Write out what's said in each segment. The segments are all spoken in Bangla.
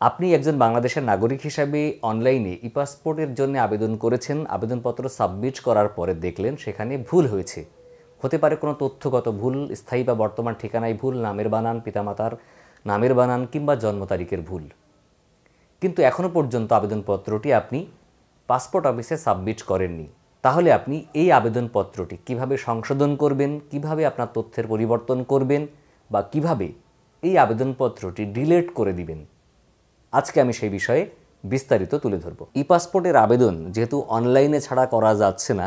আপনি একজন বাংলাদেশের নাগরিক হিসাবে অনলাইনে ই পাসপোর্টের জন্য আবেদন করেছেন। আবেদনপত্র সাবমিট করার পরে দেখলেন সেখানে ভুল হয়েছে। হতে পারে কোনো তথ্যগত ভুল, স্থায়ী বা বর্তমান ঠিকানায় ভুল, নামের বানান, পিতামাতার নামের বানান কিংবা জন্ম তারিখের ভুল। কিন্তু এখনও পর্যন্ত আবেদনপত্রটি আপনি পাসপোর্ট অফিসে সাবমিট করেননি। তাহলে আপনি এই আবেদনপত্রটি কিভাবে সংশোধন করবেন, কিভাবে আপনার তথ্যের পরিবর্তন করবেন বা কিভাবে এই আবেদনপত্রটি ডিলিট করে দিবেন, আজকে আমি সেই বিষয়ে বিস্তারিত তুলে ধরব। ই পাসপোর্টের আবেদন যেহেতু অনলাইনে ছাড়া করা যাচ্ছে না,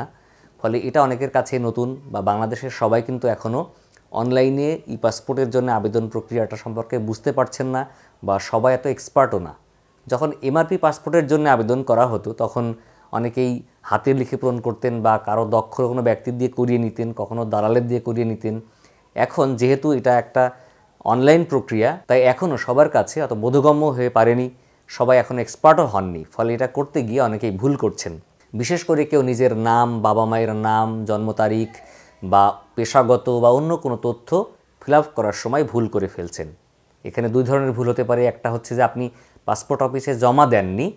ফলে এটা অনেকের কাছে নতুন, বা বাংলাদেশের সবাই কিন্তু এখনও অনলাইনে ই পাসপোর্টের জন্য আবেদন প্রক্রিয়াটা সম্পর্কে বুঝতে পারছেন না, বা সবাই এত এক্সপার্টও না। যখন এমআরপি পাসপোর্টের জন্য আবেদন করা হতো তখন অনেকেই হাতে লিখে পূরণ করতেন বা কারো দক্ষ কোনো ব্যক্তির দিয়ে করিয়ে নিতেন, কখনো দালালের দিয়ে করিয়ে নিতেন। এখন যেহেতু এটা একটা অনলাইন প্রক্রিয়া, তাই এখনও সবার কাছে অত বোধগম্য হয়ে পারেনি, সবাই এখন এক্সপার্টও হননি। ফলে এটা করতে গিয়ে অনেকেই ভুল করছেন। বিশেষ করে কেউ নিজের নাম, বাবা মায়ের নাম, জন্ম তারিখ বা পেশাগত বা অন্য কোনো তথ্য ফিল আপ করার সময় ভুল করে ফেলছেন। এখানে দুই ধরনের ভুল হতে পারে। একটা হচ্ছে যে আপনি পাসপোর্ট অফিসে জমা দেননি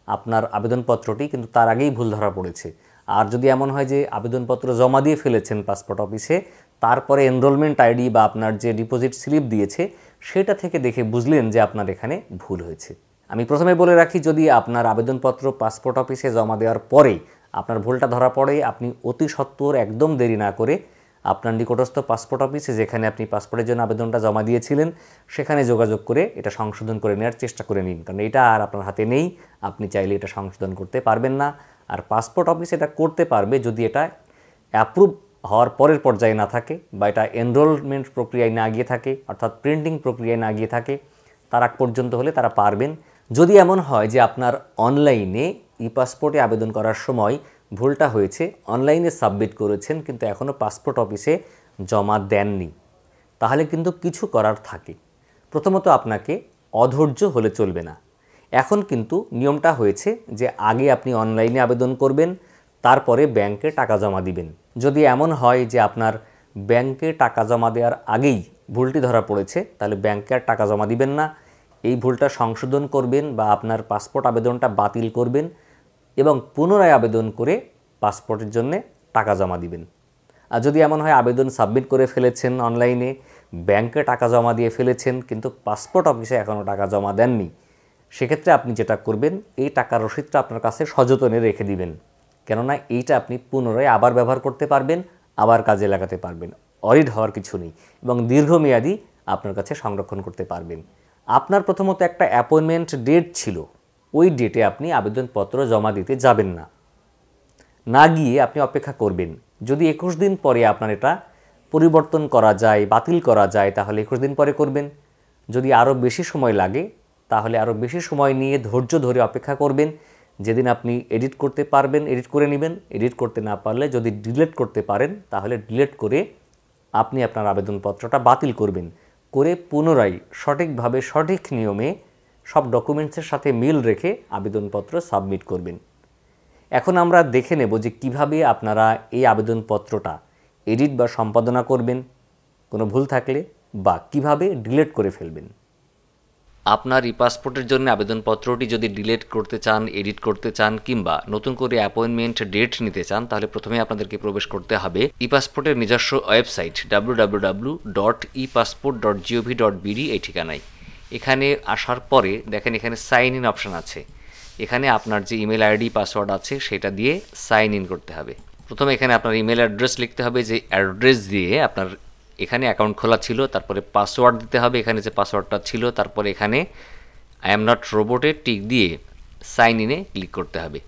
আপনার আবেদনপত্রটি, কিন্তু তার আগেই ভুল ধরা পড়েছে। আর যদি এমন হয় যে আবেদনপত্র জমা দিয়ে ফেলেছেন পাসপোর্ট অফিসে, তারপরে এনরোলমেন্ট আইডি বা আপনার যে ডিপোজিট স্লিপ দিয়েছে সেটা থেকে দেখে বুঝলেন যে আপনার এখানে ভুল হয়েছে। আমি প্রথমে বলে রাখি, যদি আপনার আবেদনপত্র পাসপোর্ট অফিসে জমা দেওয়ার পরে আপনার ভুলটা ধরা পড়ে, আপনি অতি সত্বর একদম দেরি না করে আপনার নিকটস্থ পাসপোর্ট অফিসে, যেখানে আপনি পাসপোর্টের জন্য আবেদনটা জমা দিয়েছিলেন, সেখানে যোগাযোগ করে এটা সংশোধন করে নেওয়ার চেষ্টা করে নিন। কারণ এটা আর আপনার হাতে নেই, আপনি চাইলে এটা সংশোধন করতে পারবেন না। আর পাসপোর্ট অফিস এটা করতে পারবে যদি এটা অ্যাপ্রুভ হওয়ার পরের পর্যায়ে না থাকে, বা এটা এনরোলমেন্ট প্রক্রিয়ায় না গিয়ে থাকে, অর্থাৎ প্রিন্টিং প্রক্রিয়ায় না গিয়ে থাকে, তার আগ পর্যন্ত হলে তারা পারবেন। যদি এমন হয় যে আপনার অনলাইনে ই পাসপোর্টে আবেদন করার সময় ভুলটা হয়েছে, অনলাইনে সাবমিট করেছেন কিন্তু এখনও পাসপোর্ট অফিসে জমা দেননি, তাহলে কিন্তু কিছু করার থাকে। প্রথমত আপনাকে অধৈর্য হলে চলবে না। এখন কিন্তু নিয়মটা হয়েছে যে আগে আপনি অনলাইনে আবেদন করবেন, তারপরে ব্যাংকে টাকা জমা দিবেন। যদি এমন হয় যে আপনার ব্যাংকে টাকা জমা দেওয়ার আগেই ভুলটি ধরা পড়েছে, তাহলে ব্যাংকে আর টাকা জমা দিবেন না। এই ভুলটা সংশোধন করবেন বা আপনার পাসপোর্ট আবেদনটা বাতিল করবেন এবং পুনরায় আবেদন করে পাসপোর্টের জন্য টাকা জমা দিবেন। আর যদি এমন হয় আবেদন সাবমিট করে ফেলেছেন অনলাইনে, ব্যাংকে টাকা জমা দিয়ে ফেলেছেন কিন্তু পাসপোর্ট অফিসে এখনও টাকা জমা দেননি, সেক্ষেত্রে আপনি যেটা করবেন, এই টাকার রসিদটা আপনার কাছে সযত্নে রেখে দিবেন। কেননা এইটা আপনি পুনরায় আবার ব্যবহার করতে পারবেন, আবার কাজে লাগাতে পারবেন। অডিট হওয়ার কিছু নেই এবং দীর্ঘমেয়াদী আপনার কাছে সংরক্ষণ করতে পারবেন। আপনার প্রথমত একটা অ্যাপয়েন্টমেন্ট ডেট ছিল, ওই ডেটে আপনি আবেদনপত্র জমা দিতে যাবেন না, না গিয়ে আপনি অপেক্ষা করবেন। যদি 21 দিন পরে আপনার এটা পরিবর্তন করা যায়, বাতিল করা যায়, তাহলে 21 দিন পরে করবেন। যদি আরও বেশি সময় লাগে তাহলে আরও বেশি সময় নিয়ে ধৈর্য ধরে অপেক্ষা করবেন। যেদিন আপনি এডিট করতে পারবেন এডিট করে নেবেন, এডিট করতে না পারলে যদি ডিলিট করতে পারেন তাহলে ডিলিট করে আপনি আপনার আবেদনপত্রটা বাতিল করবেন, করে পুনরায় সঠিকভাবে সঠিক নিয়মে সব ডকুমেন্টসের সাথে মিল রেখে আবেদনপত্র সাবমিট করবেন। এখন আমরা দেখে নেব যে কিভাবে আপনারা এই আবেদনপত্রটা এডিট বা সম্পাদনা করবেন কোনো ভুল থাকলে, বা কিভাবে ডিলিট করে ফেলবেন। আপনার ই পাসপোর্টের জন্য আবেদনপত্রটি যদি ডিলিট করতে চান, এডিট করতে চান কিংবা নতুন করে অ্যাপয়েন্টমেন্ট ডেট নিতে চান, তাহলে প্রথমে আপনাদেরকে প্রবেশ করতে হবে ই পাসপোর্টের নিজস্ব ওয়েবসাইট www.epassport.gov.bd এই ঠিকানায়। এখানে আসার পরে দেখেন এখানে সাইন ইন অপশান আছে। এখানে আপনার যে ইমেল আইডি পাসওয়ার্ড আছে সেটা দিয়ে সাইন ইন করতে হবে। প্রথমে এখানে আপনার ইমেল অ্যাড্রেস লিখতে হবে, যে অ্যাড্রেস দিয়ে আপনার এখানে অ্যাকাউন্ট খোলা ছিল, তারপরে পাসওয়ার্ড দিতে হবে এখানে যে পাসওয়ার্ডটা ছিল, তারপরে এখানে আই এম নট রোবটে টিক দিয়ে সাইন ইনে ক্লিক করতে হবে।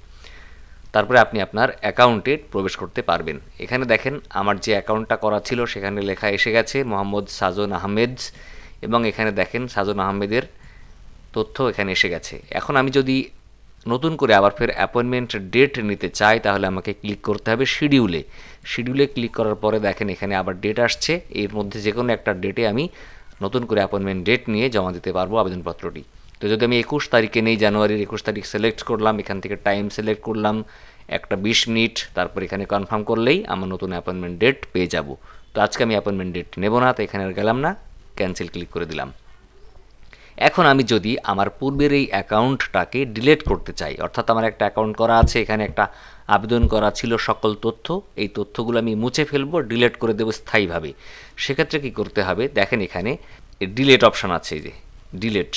তারপরে আপনি আপনার অ্যাকাউন্টে প্রবেশ করতে পারবেন। এখানে দেখেন আমার যে অ্যাকাউন্টটা করা ছিল সেখানে লেখা এসে গেছে মোহাম্মদ সাজন আহমেদ, এবং এখানে দেখেন সাজন আহমেদের তথ্য এখানে এসে গেছে। এখন আমি যদি নতুন করে আবার ফের অ্যাপয়েন্টমেন্ট ডেট নিতে চাই তাহলে আমাকে ক্লিক করতে হবে শিডিউলে। শিডিউলে ক্লিক করার পরে দেখেন এখানে আবার ডেট আসছে, এর মধ্যে যে কোনো একটা ডেটে আমি নতুন করে অ্যাপয়েন্টমেন্ট ডেট নিয়ে জমা দিতে পারবো আবেদনপত্রটি। তো যদি আমি 21 তারিখে নেই, জানুয়ারির 21 তারিখ সিলেক্ট করলাম, এখান থেকে টাইম সিলেক্ট করলাম একটা 20 মিনিট, তারপর এখানে কনফার্ম করলেই আমার নতুন অ্যাপয়েন্টমেন্ট ডেট পেয়ে যাব। তো আজকে আমি অ্যাপয়েন্টমেন্ট ডেট নেব না, তো এখানে আর গেলাম না, ক্যান্সেল ক্লিক করে দিলাম। এখন আমি যদি আমার পূর্বের এই অ্যাকাউন্টটাকে ডিলিট করতে চাই, অর্থাৎ আমার একটা অ্যাকাউন্ট করা আছে, এখানে একটা আবেদন করা ছিল সকল তথ্য, এই তথ্যগুলো আমি মুছে ফেলবো, ডিলিট করে দেবো স্থায়ীভাবে। সেক্ষেত্রে কি করতে হবে, দেখেন এখানে ডিলিট অপশান আছে, এই যে ডিলিট,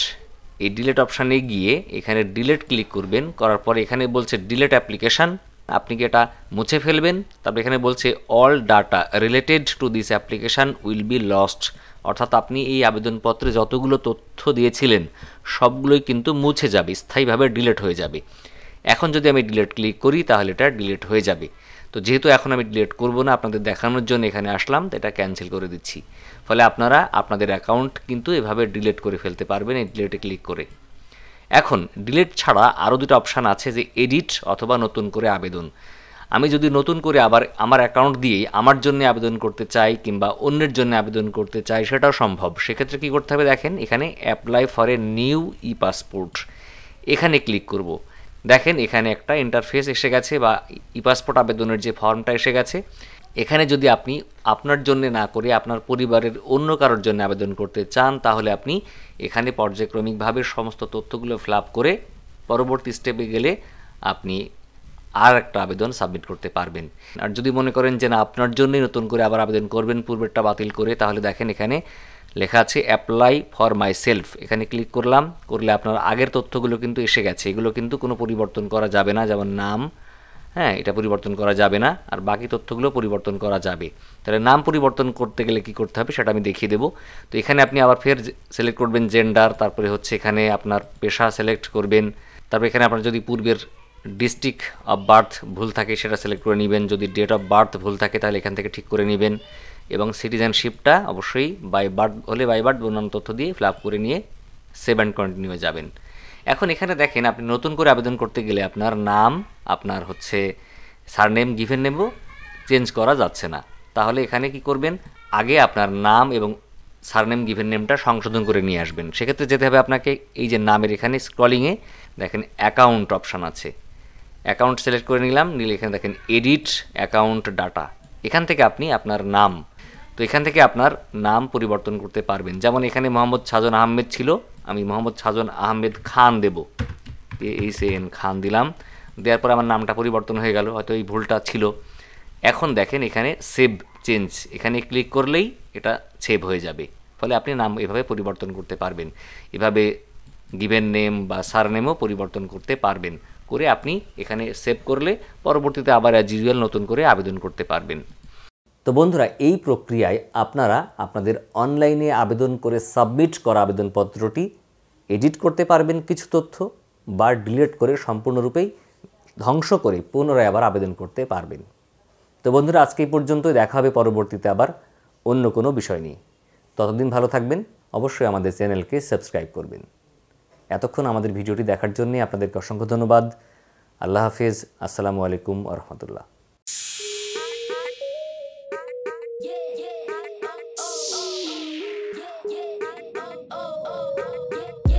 এই ডিলিট অপশানে গিয়ে এখানে ডিলিট ক্লিক করবেন। করার পরে এখানে বলছে ডিলিট অ্যাপ্লিকেশান, আপনি কি এটা মুছে ফেলবেন। তারপর এখানে বলছে all data related to this application will be lost, অর্থাৎ আপনি এই আবেদনপত্রে যতগুলো তথ্য দিয়েছিলেন সবগুলোই কিন্তু মুছে যাবে, স্থায়ীভাবে ডিলিট হয়ে যাবে। এখন যদি আমি ডিলিট ক্লিক করি তাহলে এটা ডিলিট হয়ে যাবে। তো যেহেতু এখন আমি ডিলিট করব না, আপনাদের দেখানোর জন্য এখানে আসলাম, তো এটা ক্যান্সেল করে দিচ্ছি। ফলে আপনারা আপনাদের অ্যাকাউন্ট কিন্তু এভাবে ডিলিট করে ফেলতে পারবেন এই ডিলিটে ক্লিক করে। এখন ডিলিট ছাড়া আরও দুটো অপশান আছে, যে এডিট অথবা নতুন করে আবেদন। আমি যদি নতুন করে আবার আমার অ্যাকাউন্ট দিয়েই আমার জন্য আবেদন করতে চাই কিংবা অন্যের জন্য আবেদন করতে চাই, সেটাও সম্ভব। সেক্ষেত্রে কী করতে হবে, দেখেন এখানে apply for a new E passport, এখানে ক্লিক করব। দেখেন এখানে একটা ইন্টারফেস এসে গেছে, বা ই পাসপোর্ট আবেদনের যে ফর্মটা এসে গেছে। এখানে যদি আপনি আপনার জন্য না করে আপনার পরিবারের অন্য কারোর জন্য আবেদন করতে চান, তাহলে আপনি এখানে পর্যায়ক্রমিকভাবে সমস্ত তথ্যগুলো ফিল আপ করে পরবর্তী স্টেপে গেলে আপনি আর একটা আবেদন সাবমিট করতে পারবেন। আর যদি মনে করেন যে না আপনার জন্যই নতুন করে আবার আবেদন করবেন পূর্বেরটা বাতিল করে, তাহলে দেখেন এখানে লেখা আছে অ্যাপ্লাই ফর মাই সেলফ, এখানে ক্লিক করলাম, করলে আপনার আগের তথ্যগুলো কিন্তু এসে গেছে। এগুলো কিন্তু কোনো পরিবর্তন করা যাবে না, যেমন নাম, হ্যাঁ এটা পরিবর্তন করা যাবে না, আর বাকি তথ্যগুলো পরিবর্তন করা যাবে। তাহলে নাম পরিবর্তন করতে গেলে কি করতে হবে সেটা আমি দেখিয়ে দেবো। তো এখানে আপনি আবার ফের সিলেক্ট করবেন জেন্ডার, তারপরে হচ্ছে এখানে আপনার পেশা সিলেক্ট করবেন, তারপরে এখানে আপনার যদি পূর্বের ডিস্ট্রিক্ট অফ বার্থ ভুল থাকে সেটা সিলেক্ট করে নেবেন, যদি ডেট অফ বার্থ ভুল থাকে তাহলে এখান থেকে ঠিক করে নেবেন, এবং সিটিজেনশিপটা অবশ্যই বাই বার্থ হলে বাই বার্থ অন্যান্য তথ্য দিয়ে ফিল আপ করে নিয়ে সেভ অ্যান্ড কন্টিনিউ যাবেন। এখন এখানে দেখেন আপনি নতুন করে আবেদন করতে গেলে আপনার নাম, আপনার হচ্ছে সারনেম, গিভেন নেমও চেঞ্জ করা যাচ্ছে না। তাহলে এখানে কি করবেন, আগে আপনার নাম এবং সারনেম গিভেন নেমটা সংশোধন করে নিয়ে আসবেন। সেক্ষেত্রে যেতে হবে আপনাকে এই যে নামের এখানে স্ক্রলিংয়ে দেখেন অ্যাকাউন্ট অপশান আছে, অ্যাকাউন্ট সিলেক্ট করে নিলাম, নিলে এখানে দেখেন এডিট অ্যাকাউন্ট ডাটা, এখান থেকে আপনি আপনার নাম, তো এখান থেকে আপনার নাম পরিবর্তন করতে পারবেন। যেমন এখানে মোহাম্মদ সাজন আহমেদ ছিল, আমি মোহাম্মদ সাজন আহমেদ খান দেব, AHAN খান দিলাম, দেওয়ার পরে আমার নামটা পরিবর্তন হয়ে গেল, হয়তো এই ভুলটা ছিল। এখন দেখেন এখানে সেভ চেঞ্জ, এখানে ক্লিক করলেই এটা সেভ হয়ে যাবে। ফলে আপনি নাম এভাবে পরিবর্তন করতে পারবেন, এভাবে গিভেন নেম বা সারনেমও পরিবর্তন করতে পারবেন, করে আপনি এখানে সেভ করলে পরবর্তীতে আবার অ্যাজ ইউজুয়াল নতুন করে আবেদন করতে পারবেন। তো বন্ধুরা, এই প্রক্রিয়ায় আপনারা আপনাদের অনলাইনে আবেদন করে সাবমিট করা আবেদনপত্রটি এডিট করতে পারবেন কিছু তথ্য, বা ডিলিট করে সম্পূর্ণরূপেই ধ্বংস করে পুনরায় আবার আবেদন করতে পারবেন। তো বন্ধুরা, আজকে এই পর্যন্তই, দেখা হবে পরবর্তীতে আবার অন্য কোনো বিষয় নিয়ে। ততদিন ভালো থাকবেন, অবশ্যই আমাদের চ্যানেলকে সাবস্ক্রাইব করবেন। এতক্ষণ আমাদের ভিডিওটি দেখার জন্যে আপনাদেরকে অসংখ্য ধন্যবাদ। আল্লাহ হাফেজ, আসসালামু আলাইকুম ওয়া রাহমাতুল্লাহ।